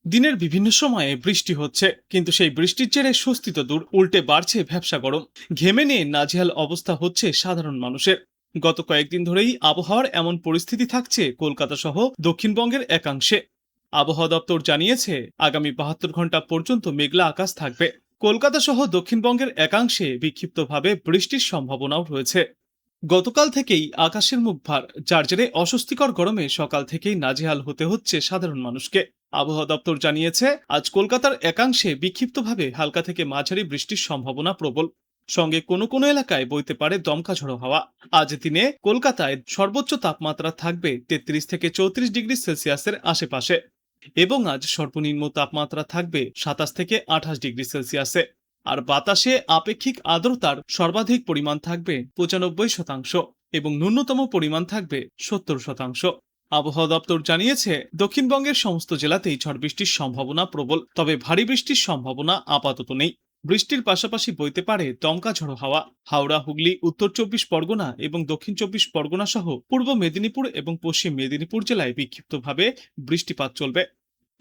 দিনের বিভিন্ন সময়ে বৃষ্টি হচ্ছে, কিন্তু সেই বৃষ্টির জেরে স্বস্তি তো দূর, উল্টে বাড়ছে ভ্যাপসা গরম। ঘেমে নিয়ে নাজেহাল অবস্থা হচ্ছে সাধারণ মানুষের। গত কয়েকদিন ধরেই আবহাওয়ার এমন পরিস্থিতি থাকছে কলকাতা সহ দক্ষিণবঙ্গের একাংশে। আবহাওয়া দপ্তর জানিয়েছে আগামী 72 ঘন্টা পর্যন্ত মেঘলা আকাশ থাকবে। কলকাতা সহ দক্ষিণবঙ্গের একাংশে বিক্ষিপ্তভাবে বৃষ্টির সম্ভাবনাও রয়েছে। গতকাল থেকেই আকাশের মুখ ভার, যার জেরে অস্বস্তিকর গরমে সকাল থেকেই নাজেহাল হতে হচ্ছে সাধারণ মানুষকে। আবহাওয়া দপ্তর জানিয়েছে আজ কলকাতার একাংশে বিক্ষিপ্তভাবে হালকা থেকে মাঝারি বৃষ্টির সম্ভাবনা প্রবল। সঙ্গে কোনো কোনো এলাকায় বইতে পারে দমকা ঝোড়ো হাওয়া। আজ দিনে কলকাতায় সর্বোচ্চ তাপমাত্রা থাকবে 33 থেকে 34 ডিগ্রি সেলসিয়াসের আশেপাশে, এবং আজ সর্বনিম্ন তাপমাত্রা থাকবে 27 থেকে 28 ডিগ্রি সেলসিয়াসে। আর বাতাসে আপেক্ষিক আর্দ্রতার সর্বাধিক পরিমাণ থাকবে 95% এবং ন্যূনতম পরিমাণ থাকবে 70%। আবহাওয়া দপ্তর জানিয়েছে দক্ষিণবঙ্গের সমস্ত জেলাতেই ঝড় বৃষ্টির সম্ভাবনা প্রবল, তবে ভারী বৃষ্টির সম্ভাবনা আপাতত নেই। বৃষ্টির পাশাপাশি বইতে পারে দমকা ঝড়ো হাওয়া। হাওড়া, হুগলি, উত্তর 24 পরগনা এবং দক্ষিণ 24 পরগনা সহ পূর্ব মেদিনীপুর এবং পশ্চিম মেদিনীপুর জেলায় বিক্ষিপ্তভাবে বৃষ্টিপাত চলবে।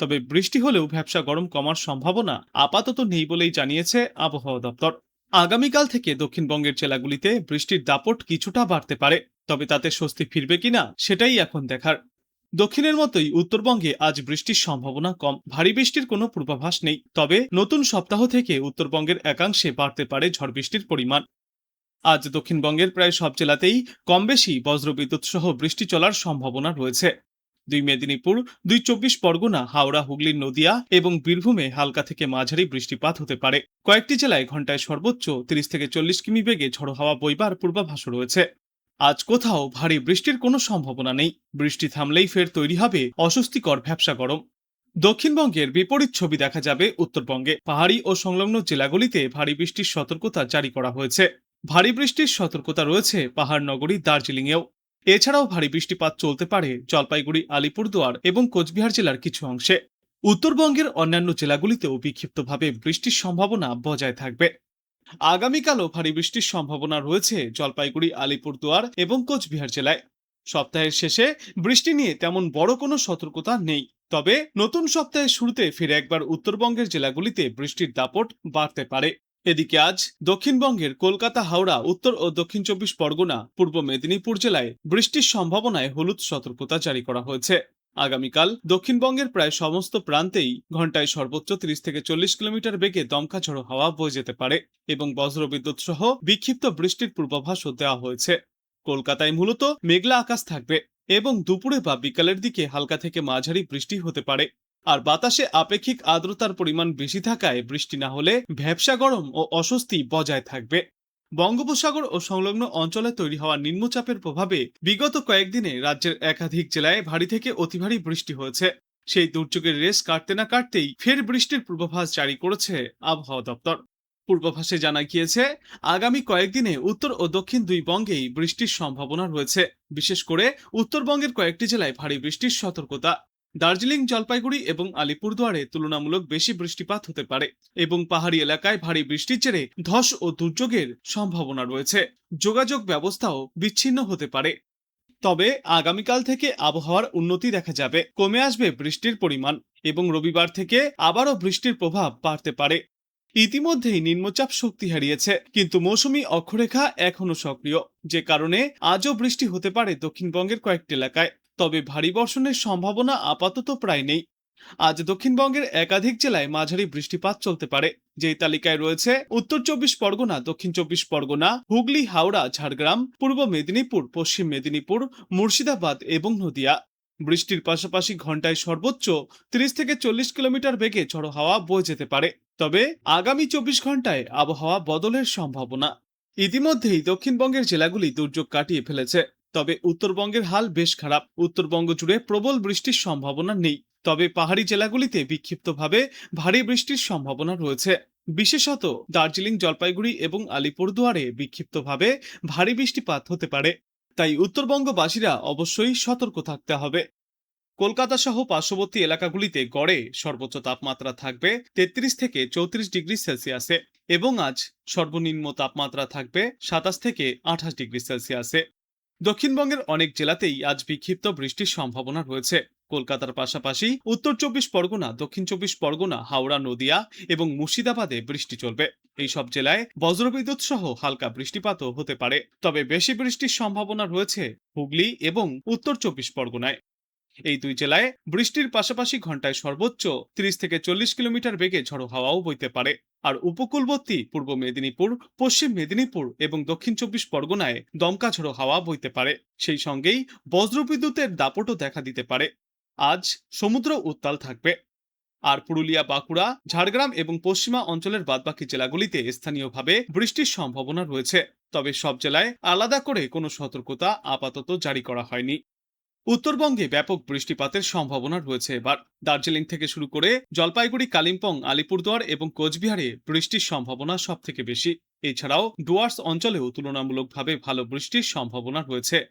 তবে বৃষ্টি হলেও ভ্যাপসা গরম কমার সম্ভাবনা আপাতত নেই বলেই জানিয়েছে আবহাওয়া দপ্তর। আগামীকাল থেকে দক্ষিণবঙ্গের জেলাগুলিতে বৃষ্টির দাপট কিছুটা বাড়তে পারে, তবে তাতে স্বস্তি ফিরবে কিনা সেটাই এখন দেখার। দক্ষিণের মতোই উত্তরবঙ্গে আজ বৃষ্টির সম্ভাবনা কম, ভারী বৃষ্টির কোনো পূর্বাভাস নেই। তবে নতুন সপ্তাহ থেকে উত্তরবঙ্গের একাংশে বাড়তে পারে ঝড় বৃষ্টির পরিমাণ। আজ দক্ষিণবঙ্গের প্রায় সব জেলাতেই কম বেশি বজ্রবিদ্যুৎ সহ বৃষ্টি চলার সম্ভাবনা রয়েছে। দুই মেদিনীপুর, দুই 24 পরগনা, হাওড়া, হুগলি, নদিয়া এবং বীরভূমে হালকা থেকে মাঝারি বৃষ্টিপাত হতে পারে। কয়েকটি জেলায় ঘন্টায় সর্বোচ্চ 30 থেকে 40 কিমি বেগে ঝড়ো হাওয়া বইবার পূর্বাভাস রয়েছে। আজ কোথাও ভারী বৃষ্টির কোনো সম্ভাবনা নেই। বৃষ্টি থামলেই ফের তৈরি হবে অস্বস্তিকর ভ্যাপসা গরম। দক্ষিণবঙ্গের বিপরীত ছবি দেখা যাবে উত্তরবঙ্গে। পাহাড়ি ও সংলগ্ন জেলাগুলিতে ভারী বৃষ্টির সতর্কতা জারি করা হয়েছে। ভারী বৃষ্টির সতর্কতা রয়েছে পাহাড় নগরী দার্জিলিংয়েও। এছাড়াও ভারী বৃষ্টিপাত চলতে পারে জলপাইগুড়ি, আলিপুরদুয়ার এবং কোচবিহার জেলার কিছু অংশে। উত্তরবঙ্গের অন্যান্য জেলাগুলিতেও বিক্ষিপ্তভাবে বৃষ্টির সম্ভাবনা বজায় থাকবে। আগামীকালও ভারী বৃষ্টির সম্ভাবনা রয়েছে জলপাইগুড়ি, আলিপুরদুয়ার এবং কোচবিহার জেলায়। সপ্তাহের শেষে বৃষ্টি নিয়ে তেমন বড় কোনো সতর্কতা নেই। তবে নতুন সপ্তাহের শুরুতে ফিরে একবার উত্তরবঙ্গের জেলাগুলিতে বৃষ্টির দাপট বাড়তে পারে। এদিকে আজ দক্ষিণবঙ্গের কলকাতা, হাওড়া, উত্তর ও দক্ষিণ 24 পরগনা, পূর্ব মেদিনীপুর জেলায় বৃষ্টির সম্ভাবনায় হলুদ সতর্কতা জারি করা হয়েছে। আগামীকাল দক্ষিণবঙ্গের প্রায় সমস্ত প্রান্তেই ঘন্টায় সর্বোচ্চ 30 থেকে 40 কিলোমিটার বেগে দমকা ঝড়ো হাওয়া বয়ে যেতে পারে এবং বজ্রবিদ্যুৎ সহ বিক্ষিপ্ত বৃষ্টির পূর্বাভাসও দেওয়া হয়েছে। কলকাতায় মূলত মেঘলা আকাশ থাকবে এবং দুপুরে বা বিকালের দিকে হালকা থেকে মাঝারি বৃষ্টি হতে পারে। আর বাতাসে আপেক্ষিক আর্দ্রতার পরিমাণ বেশি থাকায় বৃষ্টি না হলে ভ্যাপসা গরম ও অস্বস্তি বজায় থাকবে। বঙ্গোপসাগর ও সংলগ্ন অঞ্চলে তৈরি হওয়া নিম্নচাপের প্রভাবে বিগত কয়েকদিনে রাজ্যের একাধিক জেলায় ভারী থেকে অতি ভারী বৃষ্টি হয়েছে। সেই দুর্যোগের রেশ কাটতে না কাটতেই ফের বৃষ্টির পূর্বাভাস জারি করেছে আবহাওয়া দপ্তর। পূর্বাভাসে জানা গিয়েছে আগামী কয়েকদিনে উত্তর ও দক্ষিণ দুই বঙ্গেই বৃষ্টির সম্ভাবনা রয়েছে। বিশেষ করে উত্তরবঙ্গের কয়েকটি জেলায় ভারী বৃষ্টির সতর্কতা। দার্জিলিং, জলপাইগুড়ি এবং আলিপুরদুয়ারে তুলনামূলক বেশি বৃষ্টিপাত হতে পারে এবং পাহাড়ি এলাকায় ভারী বৃষ্টির জেরে ধস ও দুর্যোগের সম্ভাবনা রয়েছে। যোগাযোগ ব্যবস্থাও বিচ্ছিন্ন হতে পারে। তবে আগামীকাল থেকে আবহাওয়ার উন্নতি দেখা যাবে, কমে আসবে বৃষ্টির পরিমাণ এবং রবিবার থেকে আবারও বৃষ্টির প্রভাব বাড়তে পারে। ইতিমধ্যেই নিম্নচাপ শক্তি হারিয়েছে, কিন্তু মৌসুমী অক্ষরেখা এখনো সক্রিয়, যে কারণে আজও বৃষ্টি হতে পারে দক্ষিণবঙ্গের কয়েকটি এলাকায়। তবে ভারী বর্ষণের সম্ভাবনা আপাতত প্রায় নেই। আজ দক্ষিণবঙ্গের একাধিক জেলায় মাঝারি বৃষ্টিপাত চলতে পারে, যেই তালিকায় রয়েছে উত্তর 24 পরগনা, দক্ষিণ 24 পরগনা, হুগলি, হাওড়া, ঝাড়গ্রাম, পূর্ব মেদিনীপুর, পশ্চিম মেদিনীপুর, মুর্শিদাবাদ এবং নদিয়া। বৃষ্টির পাশাপাশি ঘন্টায় সর্বোচ্চ 30 থেকে 40 কিলোমিটার বেগে ঝড়ো হাওয়া বয়ে যেতে পারে। তবে আগামী 24 ঘন্টায় আবহাওয়া বদলের সম্ভাবনা। ইতিমধ্যেই দক্ষিণবঙ্গের জেলাগুলি দুর্যোগ কাটিয়ে ফেলেছে, তবে উত্তরবঙ্গের হাল বেশ খারাপ। উত্তরবঙ্গ জুড়ে প্রবল বৃষ্টির সম্ভাবনা নেই, তবে পাহাড়ি জেলাগুলিতে বিক্ষিপ্তভাবে ভারী বৃষ্টির সম্ভাবনা রয়েছে। বিশেষত দার্জিলিং, জলপাইগুড়ি এবং আলিপুরদুয়ারে বিক্ষিপ্তভাবে ভারী বৃষ্টিপাত হতে পারে। তাই উত্তরবঙ্গবাসীরা অবশ্যই সতর্ক থাকতে হবে। কলকাতা সহ পার্শ্ববর্তী এলাকাগুলিতে গড়ে সর্বোচ্চ তাপমাত্রা থাকবে 33 থেকে 34 ডিগ্রি সেলসিয়াসে এবং আজ সর্বনিম্ন তাপমাত্রা থাকবে 27 থেকে 28 ডিগ্রি সেলসিয়াসে। দক্ষিণবঙ্গের অনেক জেলাতেই আজ বিক্ষিপ্ত বৃষ্টির সম্ভাবনা রয়েছে। কলকাতার পাশাপাশি উত্তর 24 পরগনা, দক্ষিণ 24 পরগনা, হাওড়া, নদিয়া এবং মুর্শিদাবাদে বৃষ্টি চলবে। এই সব জেলায় বজ্রবিদ্যুৎ সহ হালকা বৃষ্টিপাতও হতে পারে, তবে বেশি বৃষ্টির সম্ভাবনা রয়েছে হুগলি এবং উত্তর 24 পরগনায়। এই দুই জেলায় বৃষ্টির পাশাপাশি ঘন্টায় সর্বোচ্চ 30 থেকে 40 কিলোমিটার বেগে ঝড়ো হাওয়াও বইতে পারে। আর উপকূলবর্তী পূর্ব মেদিনীপুর, পশ্চিম মেদিনীপুর এবং দক্ষিণ 24 পরগনায় দমকা ঝড়ো হাওয়া বইতে পারে। সেই সঙ্গেই বজ্রবিদ্যুতের দাপটও দেখা দিতে পারে। আজ সমুদ্র উত্তাল থাকবে। আর পুরুলিয়া, বাঁকুড়া, ঝাড়গ্রাম এবং পশ্চিমা অঞ্চলের বাদবাকি জেলাগুলিতে স্থানীয়ভাবে বৃষ্টির সম্ভাবনা রয়েছে, তবে সব জেলায় আলাদা করে কোনো সতর্কতা আপাতত জারি করা হয়নি। উত্তরবঙ্গে ব্যাপক বৃষ্টিপাতের সম্ভাবনা রয়েছে এবার। দার্জিলিং থেকে শুরু করে জলপাইগুড়ি, কালিম্পং, আলিপুরদুয়ার এবং কোচবিহারে বৃষ্টির সম্ভাবনা সব থেকে বেশি। এছাড়াও ডুয়ার্স অঞ্চলেও তুলনামূলকভাবে ভালো বৃষ্টির সম্ভাবনা রয়েছে।